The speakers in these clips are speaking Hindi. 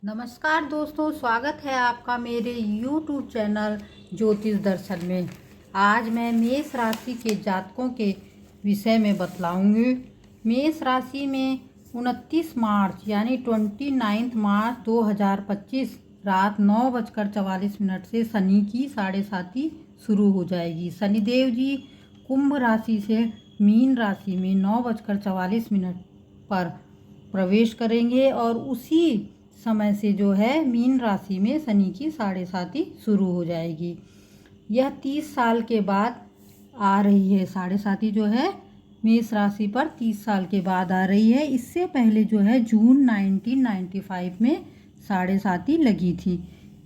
नमस्कार दोस्तों, स्वागत है आपका मेरे YouTube चैनल ज्योतिष दर्शन में। आज मैं मेष राशि के जातकों के विषय में बतलाऊंगी। मेष राशि में 29 मार्च यानी 29 मार्च 2025 रात 9:44 से शनि की 7:30 शुरू हो जाएगी। शनिदेव जी कुंभ राशि से मीन राशि में 9:44 पर प्रवेश करेंगे और उसी समय से जो है मीन राशि में शनि की 7:30 शुरू हो जाएगी। यह 30 साल के बाद आ रही है। 7:30 जो है मेष राशि पर 30 साल के बाद आ रही है। इससे पहले जो है जून 1995 में 7:30 लगी थी।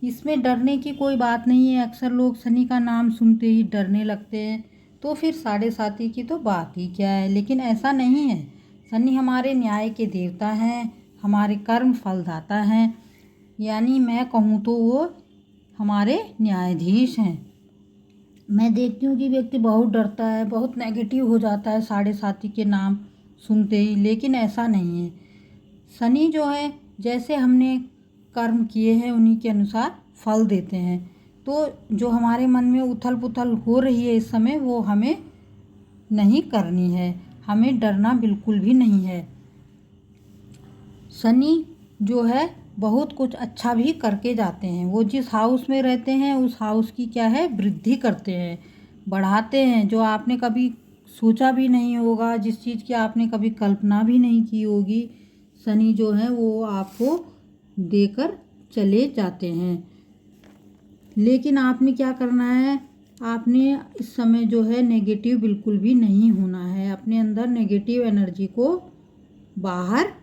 इसमें डरने की कोई बात नहीं है। अक्सर लोग शनि का नाम सुनते ही डरने लगते हैं, तो फिर 7:30 की तो बात ही क्या है। लेकिन ऐसा नहीं है। शनि हमारे न्याय के देवता हैं, हमारे कर्म फलदाता हैं, यानी मैं कहूँ तो वो हमारे न्यायाधीश हैं। मैं देखती हूँ कि व्यक्ति बहुत डरता है, बहुत नेगेटिव हो जाता है 7:30 के नाम सुनते ही, लेकिन ऐसा नहीं है। शनि जो है जैसे हमने कर्म किए हैं उन्हीं के अनुसार फल देते हैं। तो जो हमारे मन में उथल पुथल हो रही है इस समय, वो हमें नहीं करनी है। हमें डरना बिल्कुल भी नहीं है। शनि जो है बहुत कुछ अच्छा भी करके जाते हैं। वो जिस हाउस में रहते हैं उस हाउस की क्या है वृद्धि करते हैं, बढ़ाते हैं। जो आपने कभी सोचा भी नहीं होगा, जिस चीज़ की आपने कभी कल्पना भी नहीं की होगी, शनि जो है वो आपको देकर चले जाते हैं। लेकिन आपने क्या करना है, आपने इस समय जो है नेगेटिव बिल्कुल भी नहीं होना है। अपने अंदर नेगेटिव एनर्जी को बाहर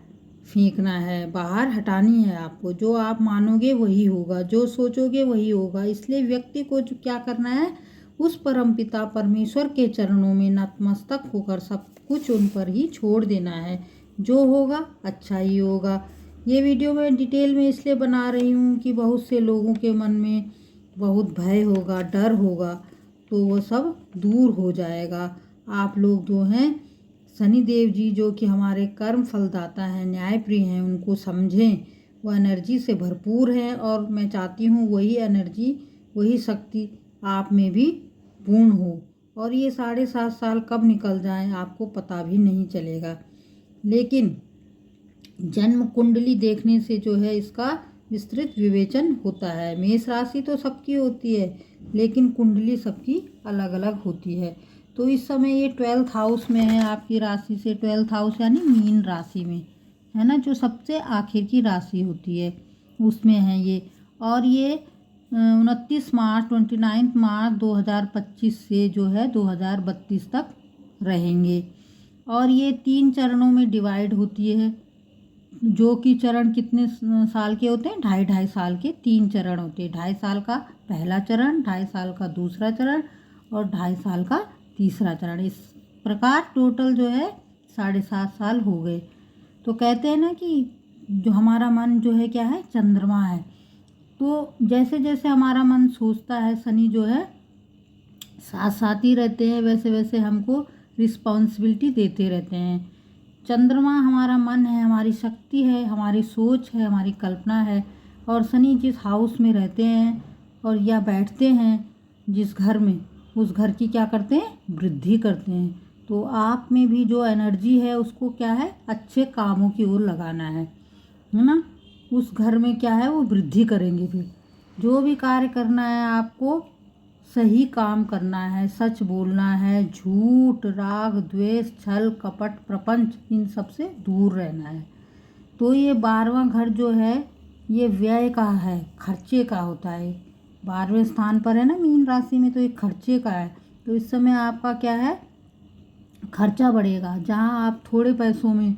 फेंकना है, बाहर हटानी है आपको। जो आप मानोगे वही होगा, जो सोचोगे वही होगा। इसलिए व्यक्ति को जो क्या करना है, उस परमपिता परमेश्वर के चरणों में नतमस्तक होकर सब कुछ उन पर ही छोड़ देना है। जो होगा अच्छा ही होगा। ये वीडियो मैं डिटेल में इसलिए बना रही हूँ कि बहुत से लोगों के मन में बहुत भय होगा, डर होगा, तो वो सब दूर हो जाएगा। आप लोग जो हैं शनिदेव जी जो कि हमारे कर्म फलदाता हैं, न्यायप्रिय हैं, उनको समझें। वो एनर्जी से भरपूर है और मैं चाहती हूँ वही एनर्जी, वही शक्ति आप में भी पूर्ण हो। और ये 7.5 साल कब निकल जाएं आपको पता भी नहीं चलेगा। लेकिन जन्म कुंडली देखने से जो है इसका विस्तृत विवेचन होता है। मेष राशि तो सबकी होती है, लेकिन कुंडली सबकी अलग अलग होती है। तो इस समय ये 12th हाउस में है आपकी राशि से। 12th हाउस यानी मीन राशि में है ना, जो सबसे आखिर की राशि होती है उसमें है ये। और ये 29 मार्च 2025 से जो है 2032 तक रहेंगे। और ये 3 चरणों में डिवाइड होती है, जो कि चरण कितने साल के होते हैं, 2.5 साल के 3 चरण होते हैं। 2.5 साल का पहला चरण, 2.5 साल का दूसरा चरण और 2.5 साल का तीसरा चरण। इस प्रकार टोटल जो है 7.5 साल हो गए। तो कहते हैं ना कि जो हमारा मन जो है क्या है, चंद्रमा है। तो जैसे जैसे हमारा मन सोचता है, शनि जो है साथ साथ ही रहते हैं, वैसे वैसे हमको रिस्पॉन्सिबिलिटी देते रहते हैं। चंद्रमा हमारा मन है, हमारी शक्ति है, हमारी सोच है, हमारी कल्पना है। और शनि जिस हाउस में रहते हैं और या बैठते हैं जिस घर में, उस घर की क्या करते हैं, वृद्धि करते हैं। तो आप में भी जो एनर्जी है उसको क्या है, अच्छे कामों की ओर लगाना है ना। उस घर में क्या है, वो वृद्धि करेंगे। फिर जो भी कार्य करना है आपको सही काम करना है, सच बोलना है, झूठ, राग, द्वेष, छल, कपट, प्रपंच, इन सब से दूर रहना है। तो ये 12वां घर जो है ये व्यय का है, खर्चे का होता है। 12वें स्थान पर है ना मीन राशि में, तो ये खर्चे का है। तो इस समय आपका क्या है, खर्चा बढ़ेगा। जहाँ आप थोड़े पैसों में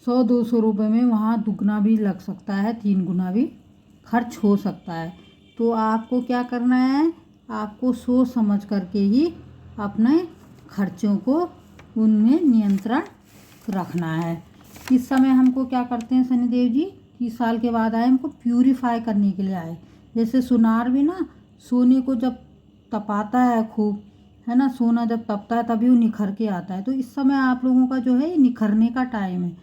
100-200 रुपये में, वहाँ दुगना भी लग सकता है, 3 गुना भी खर्च हो सकता है। तो आपको क्या करना है, आपको सोच समझ करके ही अपने खर्चों को उनमें नियंत्रण रखना है। इस समय हमको क्या करते हैं शनिदेव जी, 30 साल के बाद आए, हमको प्यूरिफाई करने के लिए आए। जैसे सुनार भी ना सोने को जब तपाता है खूब, है ना, सोना जब तपता है तभी वो निखर के आता है। तो इस समय आप लोगों का जो है ये निखरने का टाइम है।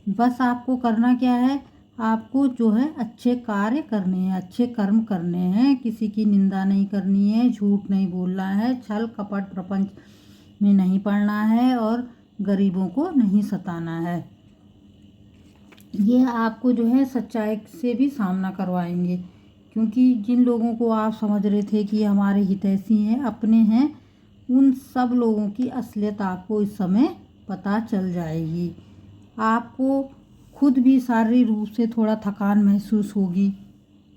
बस आपको करना क्या है, आपको जो है अच्छे कार्य करने हैं, अच्छे कर्म करने हैं, किसी की निंदा नहीं करनी है, झूठ नहीं बोलना है, छल कपट प्रपंच में नहीं पड़ना है और गरीबों को नहीं सताना है। ये आपको जो है सच्चाई से भी सामना करवाएंगे, क्योंकि जिन लोगों को आप समझ रहे थे कि हमारे हितैषी हैं, अपने हैं, उन सब लोगों की असलियत आपको इस समय पता चल जाएगी। आपको खुद भी शारीरिक रूप से थोड़ा थकान महसूस होगी,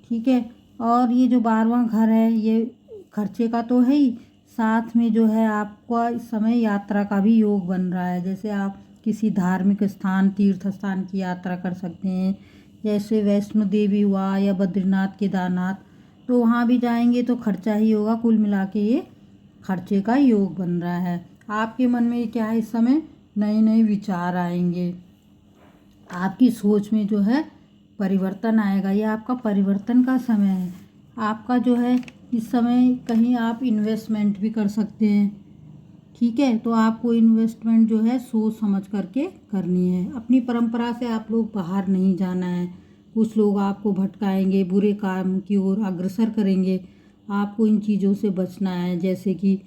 ठीक है। और ये जो 12वां घर है ये खर्चे का तो है ही, साथ में जो है आपका इस समय यात्रा का भी योग बन रहा है। जैसे आप किसी धार्मिक स्थान, तीर्थ स्थान की यात्रा कर सकते हैं, जैसे वैष्णो देवी हुआ या बद्रीनाथ केदारनाथ, तो वहाँ भी जाएंगे तो खर्चा ही होगा। कुल मिला के ये खर्चे का योग बन रहा है। आपके मन में क्या है, इस समय नए नए विचार आएंगे, आपकी सोच में जो है परिवर्तन आएगा। ये आपका परिवर्तन का समय है। आपका जो है इस समय कहीं आप इन्वेस्टमेंट भी कर सकते हैं, ठीक है। तो आपको इन्वेस्टमेंट जो है सोच समझ करके करनी है। अपनी परंपरा से आप लोग बाहर नहीं जाना है। कुछ लोग आपको भटकाएंगे, बुरे काम की ओर अग्रसर करेंगे, आपको इन चीज़ों से बचना है। जैसे कि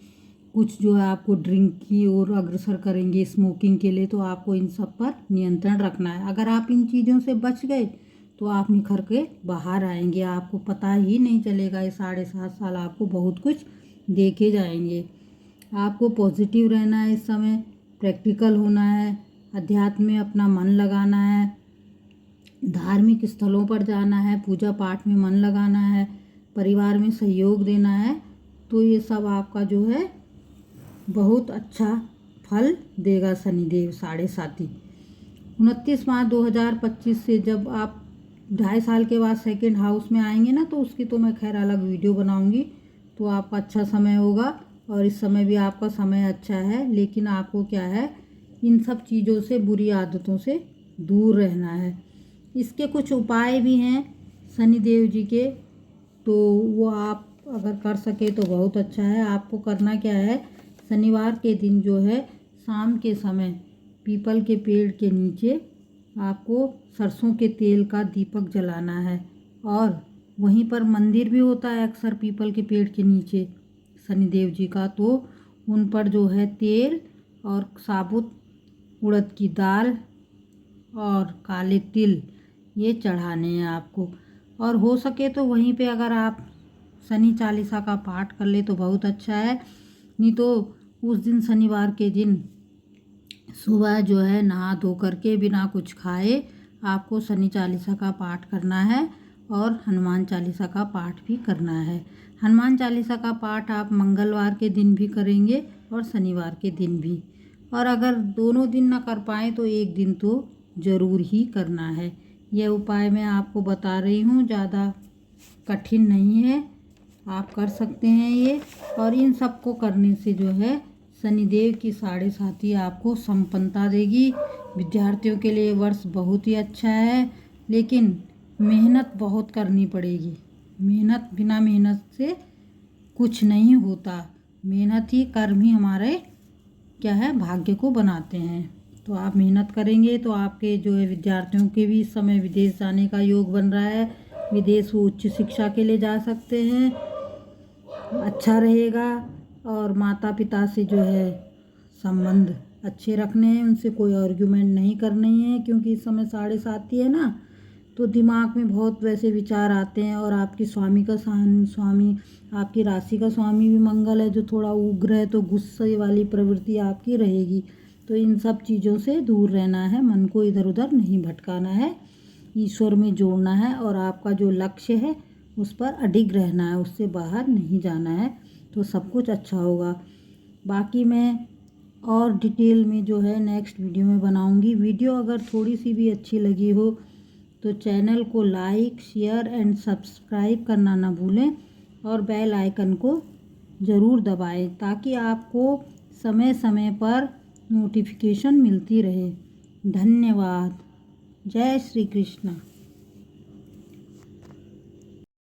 कुछ जो है आपको ड्रिंक की ओर अग्रसर करेंगे, स्मोकिंग के लिए, तो आपको इन सब पर नियंत्रण रखना है। अगर आप इन चीज़ों से बच गए तो आप निखर के बाहर आएंगे, आपको पता ही नहीं चलेगा। ये 7.5 साल आपको बहुत कुछ देखे जाएंगे। आपको पॉजिटिव रहना है इस समय, प्रैक्टिकल होना है, अध्यात्म में अपना मन लगाना है, धार्मिक स्थलों पर जाना है, पूजा पाठ में मन लगाना है, परिवार में सहयोग देना है। तो ये सब आपका जो है बहुत अच्छा फल देगा शनिदेव 7.5। 29 मार्च 2025 से जब आप 2.5 साल के बाद सेकंड हाउस में आएंगे ना, तो उसकी तो मैं खैर अलग वीडियो बनाऊंगी। तो आपका अच्छा समय होगा और इस समय भी आपका समय अच्छा है। लेकिन आपको क्या है, इन सब चीज़ों से, बुरी आदतों से दूर रहना है। इसके कुछ उपाय भी हैं शनिदेव जी के, तो वो आप अगर कर सके तो बहुत अच्छा है। आपको करना क्या है, शनिवार के दिन जो है शाम के समय पीपल के पेड़ के नीचे आपको सरसों के तेल का दीपक जलाना है। और वहीं पर मंदिर भी होता है अक्सर पीपल के पेड़ के नीचे शनिदेव जी का, तो उन पर जो है तेल और साबुत उड़द की दाल और काले तिल ये चढ़ाने हैं आपको। और हो सके तो वहीं पे अगर आप शनि चालीसा का पाठ कर ले तो बहुत अच्छा है। नहीं तो उस दिन शनिवार के दिन सुबह जो है नहा धो करके बिना कुछ खाए आपको शनि चालीसा का पाठ करना है और हनुमान चालीसा का पाठ भी करना है। हनुमान चालीसा का पाठ आप मंगलवार के दिन भी करेंगे और शनिवार के दिन भी, और अगर दोनों दिन ना कर पाएँ तो एक दिन तो ज़रूर ही करना है। यह उपाय मैं आपको बता रही हूँ, ज़्यादा कठिन नहीं है, आप कर सकते हैं ये। और इन सब को करने से जो है शनिदेव की 7.5 आपको संपन्नता देगी। विद्यार्थियों के लिए वर्ष बहुत ही अच्छा है, लेकिन मेहनत बहुत करनी पड़ेगी। मेहनत, बिना मेहनत से कुछ नहीं होता। मेहनत ही, कर्म ही हमारे क्या है, भाग्य को बनाते हैं। तो आप मेहनत करेंगे तो आपके जो है विद्यार्थियों के भी इस समय विदेश जाने का योग बन रहा है। विदेश वो उच्च शिक्षा के लिए जा सकते हैं, अच्छा रहेगा। और माता पिता से जो है संबंध अच्छे रखने हैं, उनसे कोई आर्ग्यूमेंट नहीं करनी है, क्योंकि इस समय 7.5 है ना, तो दिमाग में बहुत वैसे विचार आते हैं। और आपकी स्वामी आपकी राशि का स्वामी भी मंगल है, जो थोड़ा उग्र है, तो गुस्से वाली प्रवृत्ति आपकी रहेगी। तो इन सब चीज़ों से दूर रहना है, मन को इधर उधर नहीं भटकाना है, ईश्वर में जोड़ना है और आपका जो लक्ष्य है उस पर अडिग रहना है, उससे बाहर नहीं जाना है, तो सब कुछ अच्छा होगा। बाकी मैं और डिटेल में जो है नेक्स्ट वीडियो में बनाऊंगी। वीडियो अगर थोड़ी सी भी अच्छी लगी हो तो चैनल को लाइक, शेयर एंड सब्सक्राइब करना ना भूलें और बेल आइकन को ज़रूर दबाएं, ताकि आपको समय समय पर नोटिफिकेशन मिलती रहे। धन्यवाद। जय श्री कृष्ण।